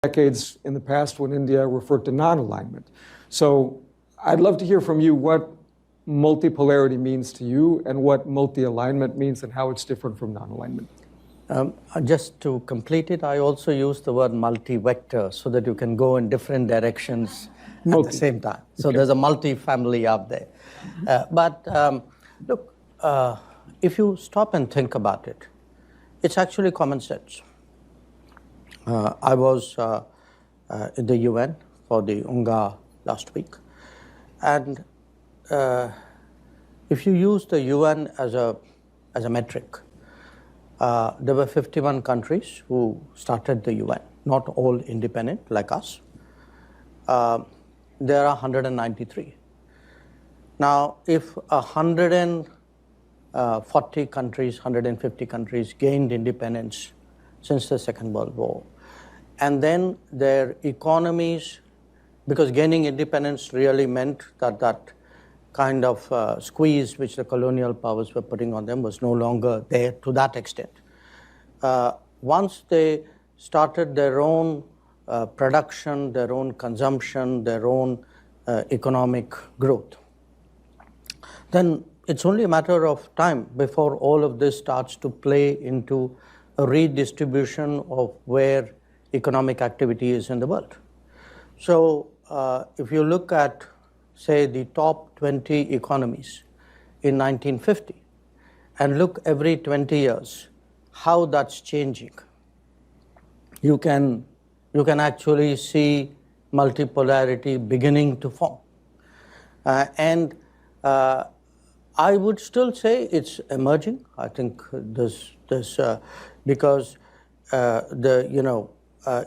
decades in the past when India referred to non-alignment. So I'd love to hear from you what multipolarity means to you and what multi-alignment means and how it's different from non-alignment. Just to complete it, I also use the word multi-vector so that you can go in different directions at the same time. So there's a multi-family out there. Look, if you stop and think about it, it's actually common sense. I was in the UN for the UNGA last week. And if you use the UN as a metric, there were 51 countries who started the UN, not all independent like us. There are 193. Now, if 140 countries, 150 countries gained independence since the Second World War, and then their economies, because gaining independence really meant that kind of squeeze which the colonial powers were putting on them was no longer there to that extent. Once they started their own production, their own consumption, their own economic growth, then it's only a matter of time before all of this starts to play into a redistribution of where economic activity is in the world. So if you look at, say, the top 20 economies in 1950 and look every 20 years how that's changing, you can actually see multipolarity beginning to form. I would still say it's emerging. I think because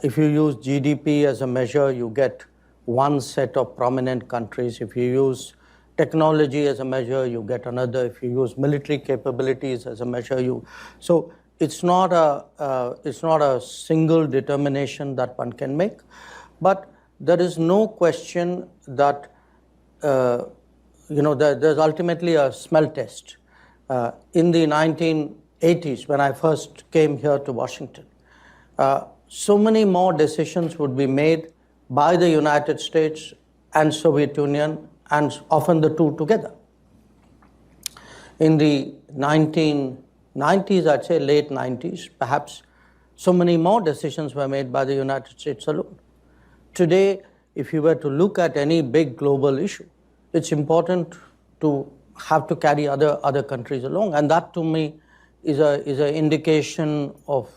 if you use GDP as a measure, you get one set of prominent countries. If you use technology as a measure, you get another. If you use military capabilities as a measure, so it's not a single determination that one can make. But there is no question that there's ultimately a smell test. In the 1980s, when I first came here to Washington, so many more decisions would be made by the United States and Soviet Union, and often the two together. In the 1990s, I'd say late 90s, perhaps, so many more decisions were made by the United States alone. Today, if you were to look at any big global issue, it's important to have to carry other countries along, and that to me is an indication of